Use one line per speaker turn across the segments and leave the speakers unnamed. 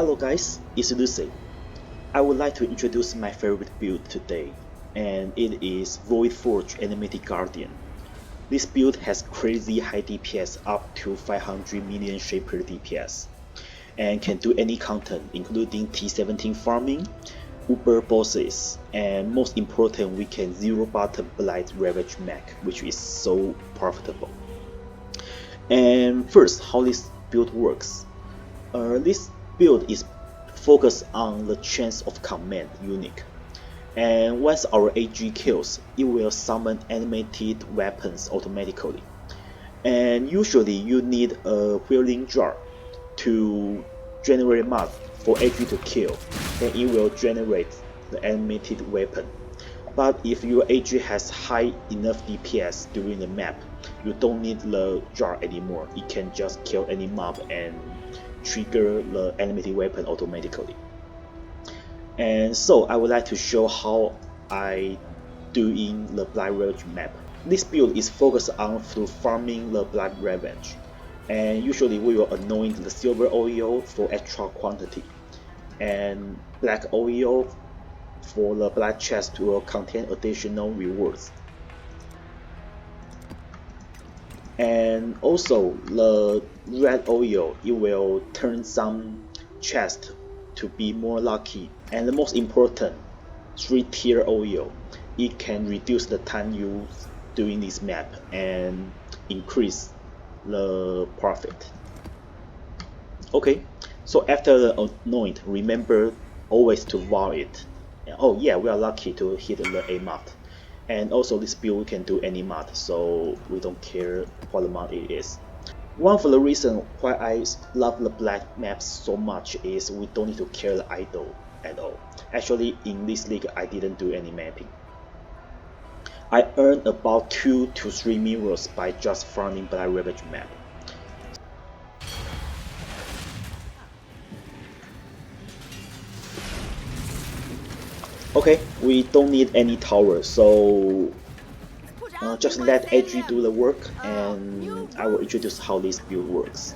Hello guys, it's Lucy. I would like to introduce my favorite build today, and it is Void Forge Animated Guardian. This build has crazy high DPS up to 500 million shaper DPS, and can do any content including T17 farming, Uber bosses, and most important we can 0 bottom Blight Ravaged Map, which is so profitable. And first, how this build works. This build is focused on the chance of command unique, and once our AG kills, it will summon animated weapons automatically. And usually you need a whirling jar to generate mod for AG to kill, then it will generate the animated weapon. But if your AG has high enough DPS during the map, you don't need the jar anymore. It can just kill any mob and trigger the animated weapon automatically. And so I would like to show how I do in the Blight Ravaged map. This build is focused on through farming the Blight Ravage, and usually we will anoint the silver oil for extra quantity, and black oil for the black chest will contain additional rewards. And also the red oil, it will turn some chest to be more lucky. And the most important, 3-tier oil, it can reduce the time used doing this map and increase the profit. Okay, so after the anoint, remember always to vow it. And oh yeah, we are lucky to hit the A mod. And also this build can do any mod, so we don't care what the mod it is. One of the reasons why I love the Blight maps so much is we don't need to carry the idol at all. Actually in this league I didn't do any mapping. I earned about 2 to 3 mirrors by just farming Blight Ravaged map. Okay, we don't need any tower, so just let AG do the work, and I will introduce how this build works.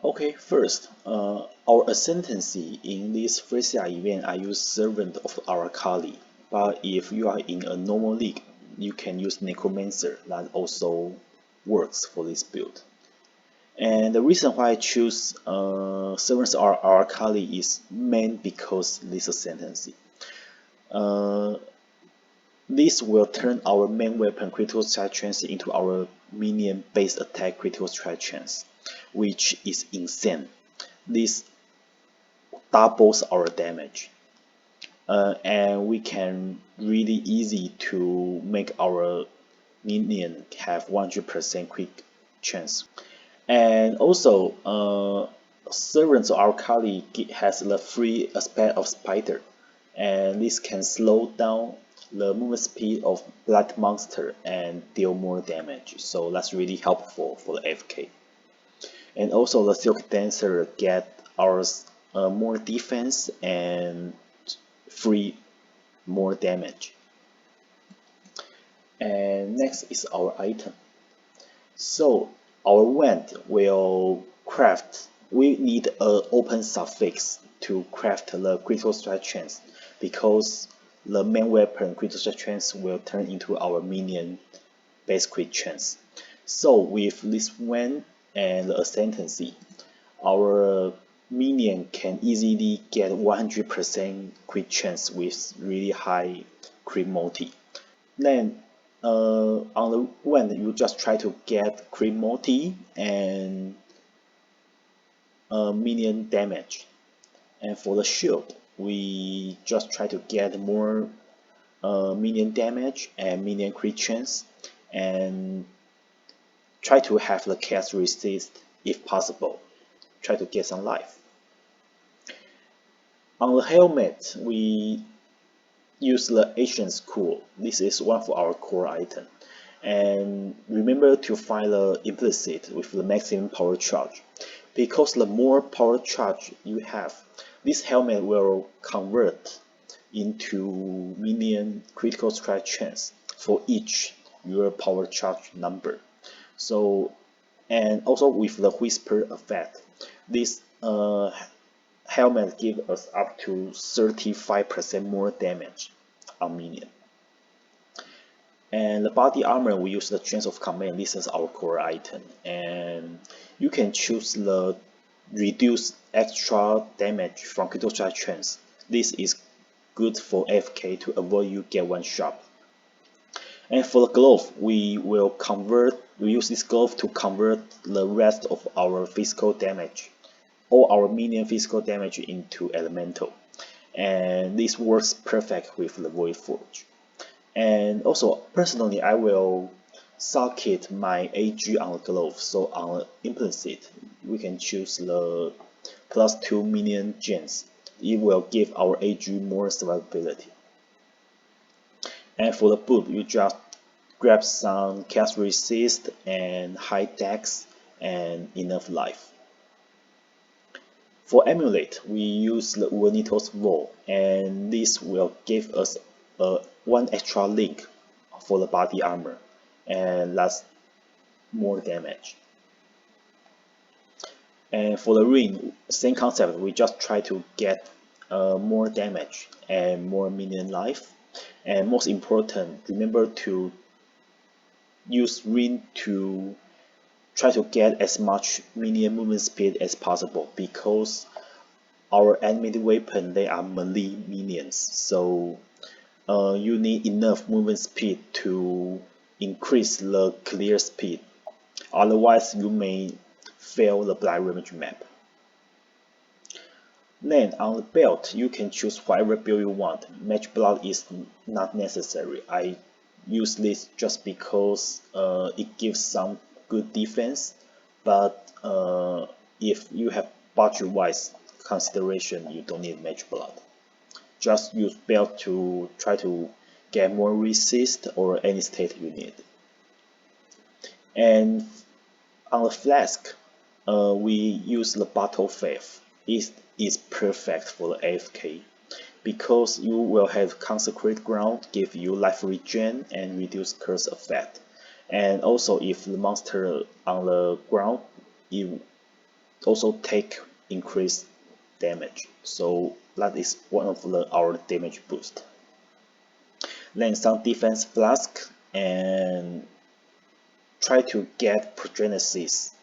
Okay, first, our Ascendancy in this Phresia Event I use Servant of Arakaali, but if you are in a normal league, you can use Necromancer, that also works for this build. And the reason why I choose Servants of Arakaali is main because this Ascendancy. This will turn our main weapon critical strike chance into our minion base attack critical strike chance, which is insane. This doubles our damage, and we can really easy to make our minion have 100% quick chance. And also, Servants of Arakaali has the free aspect of Spider, and this can slow down the movement speed of Black Monster and deal more damage, so that's really helpful for the AFK. And also the Silk Dancer get ours more defense and free more damage. And next is our item. So our wand will craft, we need an open suffix to craft the critical strike chance, because the main weapon critical strike chance will turn into our minion base crit chance. So with this wand and the Ascendancy, our minion can easily get 100% crit chance with really high crit multi. Then on the wand you just try to get crit multi and minion damage, and for the shield we just try to get more minion damage and minion crit chance, and try to have the cast resist if possible, try to get some life. On the helmet we use the Ancient School. This is one of our core items. And remember to find the implicit with the maximum power charge, because the more power charge you have, this helmet will convert into minion critical strike chance for each your power charge number. So, and also with the Whisper effect, this helmet gives us up to 35% more damage on minion. And the body armor, we use the Chains of Command. This is our core item, and you can choose the reduce extra damage from critical strike chains. This is good for AFK to avoid you get one shot. And for the glove, we use this glove to convert the rest of our physical damage, all our minion physical damage into elemental. And this works perfect with the Void Forge. And also, personally, I will socket my AG on the glove. So on the implicit, we can choose the +2 minion gens. It will give our AG more survivability. And for the boot, you just grab some cast resist and high dex and enough life. For amulet, we use the Uranito's Wall, and this will give us one extra link for the body armor, and that's more damage. And for the ring, same concept, we just try to get more damage and more minion life. And most important, remember to use ring to try to get as much minion movement speed as possible, because our animated weapon, they are melee minions, so you need enough movement speed to increase the clear speed. Otherwise, you may fail the Blight Ravaged Map. Then on the belt, you can choose whatever build you want. Match blood is not necessary. I use this just because it gives some good defense, but if you have budget-wise consideration, you don't need match blood. Just use belt to try to get more resist or any state you need. And on the flask, we use the Battle Faith. It is perfect for the AFK because you will have Consecrate Ground, give you life regen and reduce curse effect. And also, if the monster on the ground, you also take increased damage. So that is one of our damage boost. Then some defense flask, and try to get Progenesis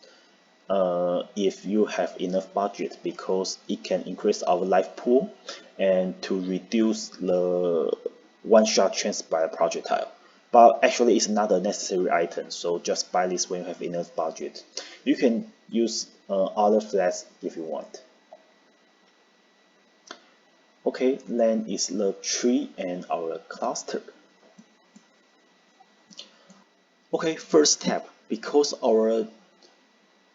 if you have enough budget, because it can increase our life pool and to reduce the one-shot chance by a projectile. But actually it's not a necessary item, so just buy this when you have enough budget. You can use other flasks if you want. Okay, then is the tree and our cluster. Okay, first step, because our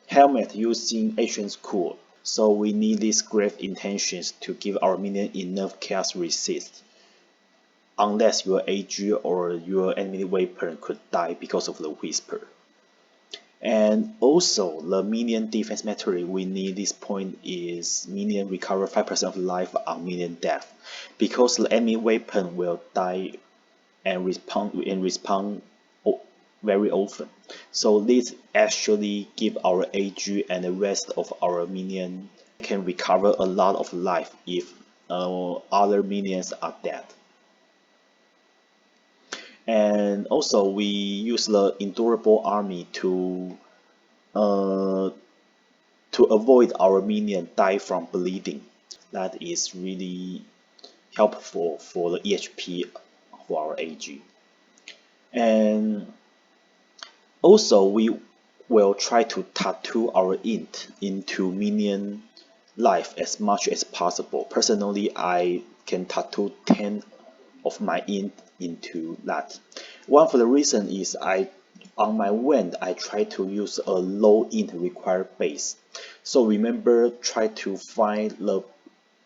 helmet using Ancient's Core, so we need these Grave Intentions to give our minion enough chaos resist, unless your AG or your enemy weapon could die because of the Whisper. And also the minion defense material we need this point is minion recover 5% of life on minion death, because the enemy weapon will die and respawn very often. So this actually give our AG and the rest of our minion can recover a lot of life if other minions are dead. And also we use the Endurable Army to avoid our minion die from bleeding. That is really helpful for the EHP for our AG. And also we will try to tattoo our int into minion life as much as possible. Personally, I can tattoo 10 of my int into that. One of the reason is on my wand I try to use a low int required base. So remember, try to find the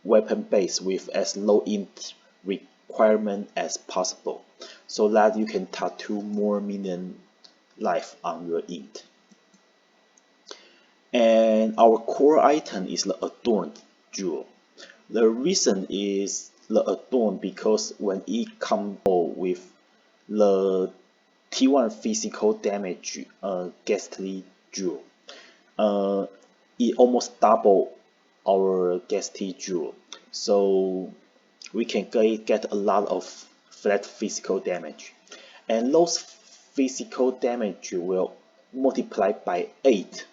weapon base with as low int requirement as possible, so that you can tattoo more minion life on your int. And our core item is the Adorned Jewel. The reason is the Adorned because when it combo with the T1 physical damage ghastly jewel. It almost double our ghastly jewel, so we can get a lot of flat physical damage, and those physical damage will multiply by 8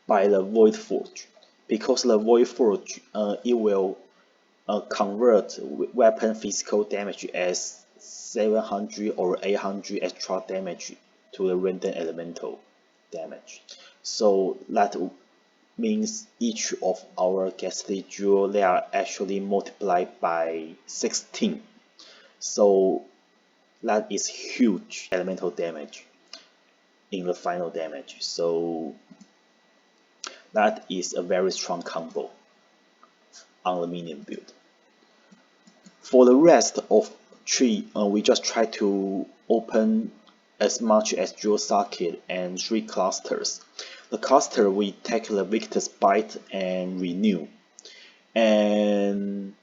by the Void Forge, because the Void Forge it will convert weapon physical damage as 700 or 800 extra damage to the random elemental damage. So that means each of our ghastly jewel, they are actually multiplied by 16. So that is huge elemental damage in the final damage. So that is a very strong combo on the minion build. For the rest of tree, we just try to open as much as jewel socket and 3 clusters. The cluster we take the Victor's Bite and Renew, and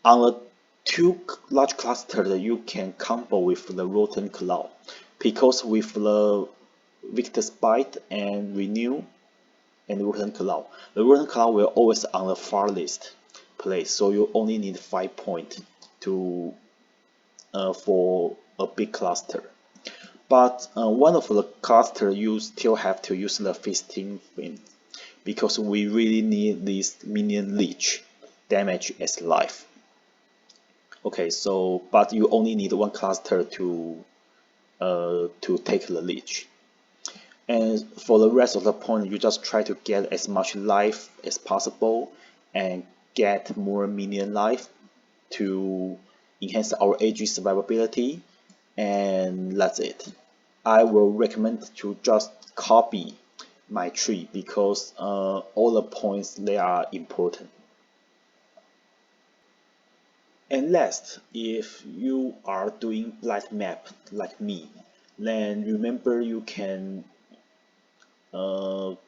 on the 2 large clusters you can combo with the Rotten Claw, because with the Victor's Bite and Renew and Rotten Claw, the Rotten Claw will always on the farthest place, so you only need 5 points to for a big cluster. But one of the cluster you still have to use the Feasting Fin, because we really need this minion leech damage as life. Okay, so but you only need 1 cluster to take the leech. And for the rest of the point, you just try to get as much life as possible and get more minion life to enhance our AG survivability, and that's it. I will recommend to just copy my tree, because all the points, they are important. And last, if you are doing Blight map like me, then remember you can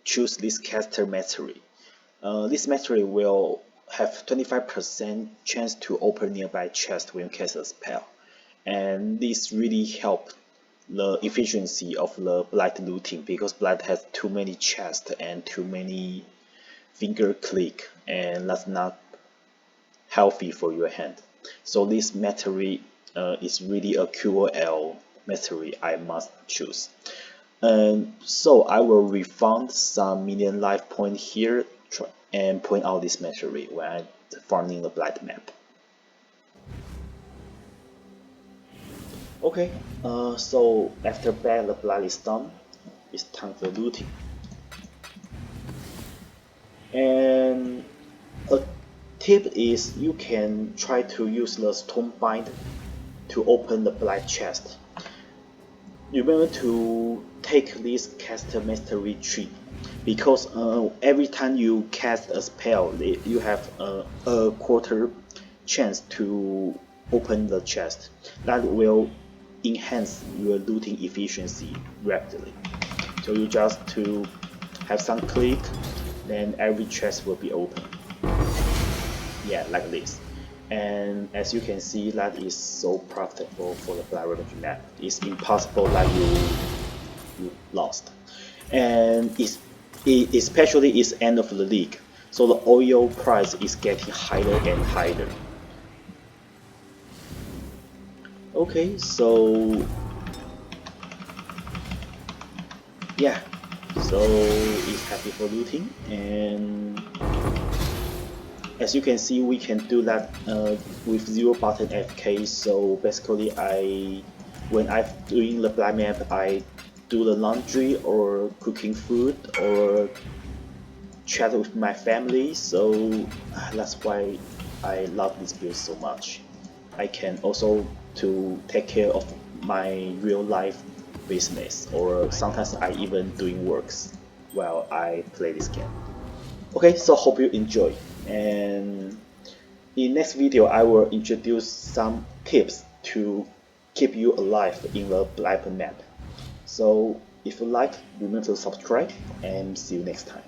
choose this caster mastery. This mastery will have 25% chance to open nearby chest when you cast a spell, and this really helps the efficiency of the Blight looting, because Blight has too many chests and too many finger click, and that's not healthy for your hand. So this mastery is really a QOL mastery I must choose. And so I will refund some minion life point here and point out this mastery when I'm farming the Blight map. Okay, so after bag the Blight is done, it's time for looting. And a tip is you can try to use the Stonebind to open the Blight chest. Remember to take this caster mastery tree, because every time you cast a spell, you have a quarter chance to open the chest. That will enhance your looting efficiency rapidly. So you just to have some click, then every chest will be open. Yeah, like this. And as you can see, that is so profitable for the Blight Ravaged map. It's impossible that you lost. And especially it's end of the league, so the oil price is getting higher and higher. Okay, so yeah, so it's happy for looting, and as you can see, we can do that with 0 button AFK. So basically, when I'm doing the Blight map, I do the laundry or cooking food or chat with my family. So that's why I love this build so much. I can also to take care of my real life business, or sometimes I even doing works while I play this game. Okay, so hope you enjoy, and in next video I will introduce some tips to keep you alive in the Blight map. So if you like, remember to subscribe, and see you next time.